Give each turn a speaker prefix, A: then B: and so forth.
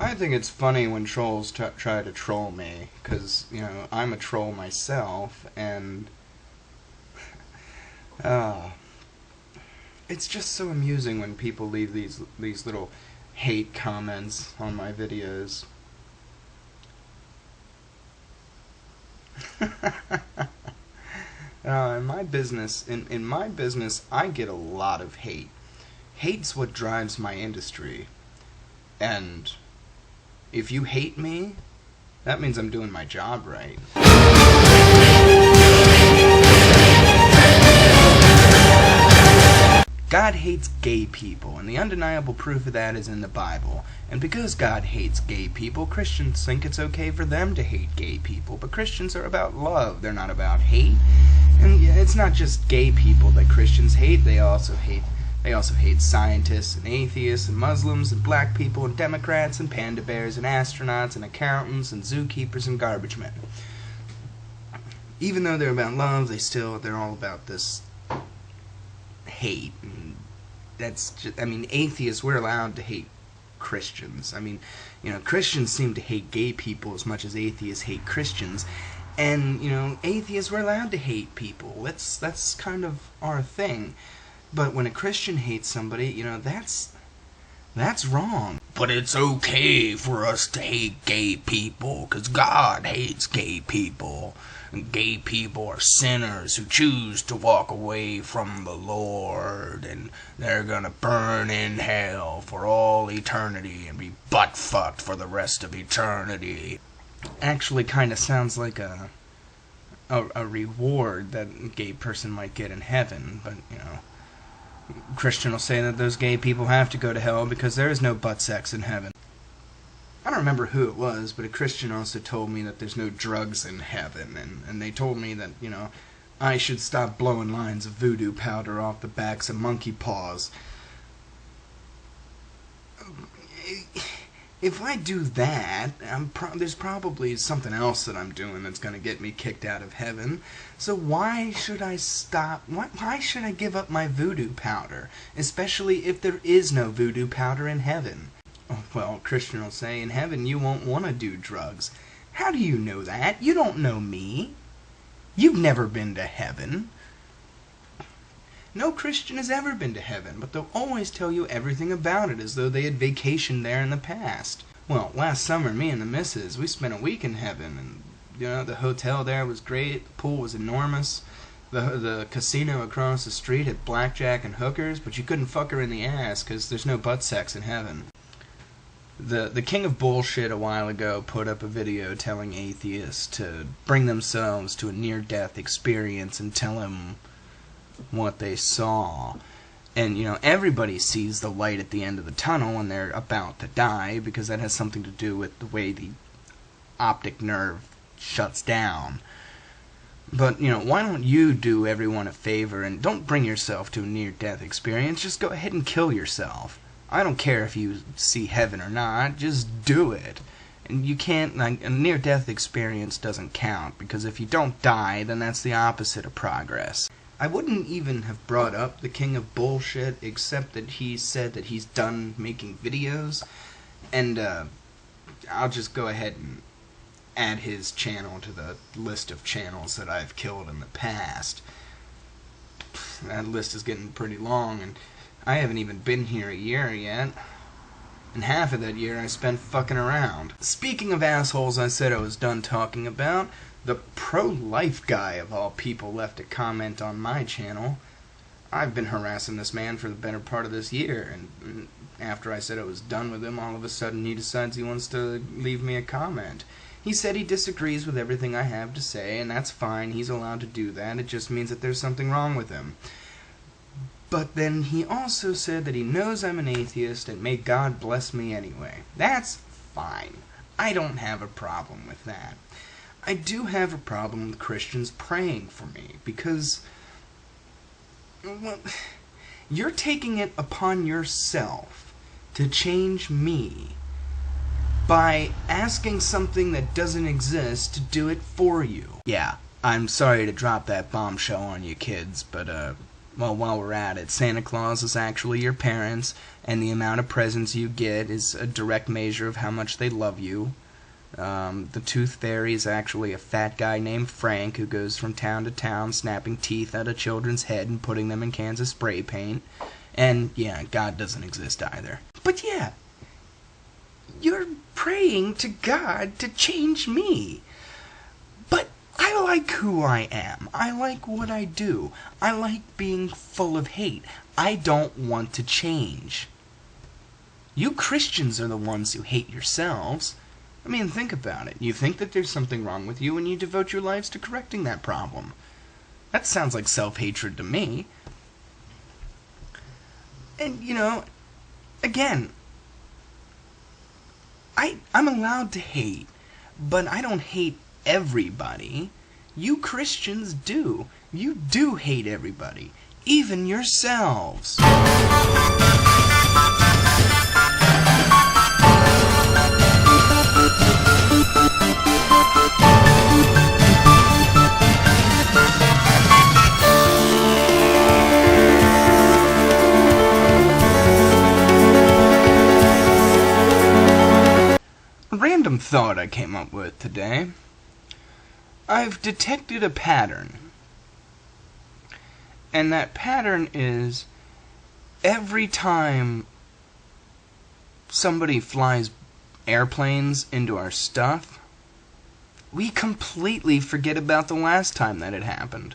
A: I think it's funny when trolls try to troll me, because, I'm a troll myself, and uh, it's just so amusing when people leave these little hate comments on my videos. In my business, I get a lot of hate. Hate's what drives my industry. And if you hate me, that means I'm doing my job right. God hates gay people, and the undeniable proof of that is in the Bible. And because God hates gay people, Christians think it's okay for them to hate gay people. But Christians are about love, they're not about hate. And it's not just gay people that Christians hate, they also hate scientists and atheists and Muslims and black people and Democrats and panda bears and astronauts and accountants and zookeepers and garbage men. Even though they're about love, they're all about this hate. And that's just, atheists, we're allowed to hate Christians. Christians seem to hate gay people as much as atheists hate Christians. And, atheists, we're allowed to hate people. That's kind of our thing. But when a Christian hates somebody, that's wrong. But it's okay for us to hate gay people, 'cause God hates gay people. And gay people are sinners who choose to walk away from the Lord, and they're gonna burn in hell for all eternity and be butt-fucked for the rest of eternity. Actually kind of sounds like a reward that a gay person might get in heaven, but, Christian will say that those gay people have to go to hell because there is no butt sex in heaven. I don't remember who it was, but a Christian also told me that there's no drugs in heaven, and they told me that, I should stop blowing lines of voodoo powder off the backs of monkey paws. If I do that, there's probably something else that I'm doing that's going to get me kicked out of heaven. So why should I stop? Why should I give up my voodoo powder? Especially if there is no voodoo powder in heaven. Well, Christian will say, in heaven you won't want to do drugs. How do you know that? You don't know me. You've never been to heaven. No Christian has ever been to heaven, but they'll always tell you everything about it as though they had vacationed there in the past. Well, last summer, me and the missus, we spent a week in heaven, and, the hotel there was great, the pool was enormous, the casino across the street had blackjack and hookers, but you couldn't fuck her in the ass because there's no butt sex in heaven. The king of bullshit a while ago put up a video telling atheists to bring themselves to a near-death experience and tell him what they saw. And, everybody sees the light at the end of the tunnel when they're about to die, because that has something to do with the way the optic nerve shuts down. But, why don't you do everyone a favor and don't bring yourself to a near-death experience, just go ahead and kill yourself. I don't care if you see heaven or not, just do it. And you can't, a near-death experience doesn't count, because if you don't die, then that's the opposite of progress. I wouldn't even have brought up the king of bullshit, except that he said that he's done making videos, and I'll just go ahead and add his channel to the list of channels that I've killed in the past. That list is getting pretty long, and I haven't even been here a year yet. And half of that year I spent fucking around. Speaking of assholes I said I was done talking about, the pro-life guy of all people left a comment on my channel. I've been harassing this man for the better part of this year, and after I said I was done with him, all of a sudden he decides he wants to leave me a comment. He said he disagrees with everything I have to say, and that's fine, he's allowed to do that, it just means that there's something wrong with him. But then he also said that he knows I'm an atheist, and may God bless me anyway. That's fine. I don't have a problem with that. I do have a problem with Christians praying for me, because, well, you're taking it upon yourself to change me by asking something that doesn't exist to do it for you. Yeah, I'm sorry to drop that bombshell on you kids, but Well, while we're at it, Santa Claus is actually your parents, and the amount of presents you get is a direct measure of how much they love you. The Tooth Fairy is actually a fat guy named Frank who goes from town to town snapping teeth out of children's head and putting them in cans of spray paint. And, yeah, God doesn't exist either. But yeah, you're praying to God to change me. But I like who I am. I like what I do. I like being full of hate. I don't want to change. You Christians are the ones who hate yourselves. I mean, think about it. You think that there's something wrong with you and you devote your lives to correcting that problem. That sounds like self-hatred to me. And, again, I'm allowed to hate, but I don't hate everybody. You Christians do. You do hate everybody, even yourselves. A random thought I came up with today. I've detected a pattern. And that pattern is every time somebody flies airplanes into our stuff, we completely forget about the last time that it happened.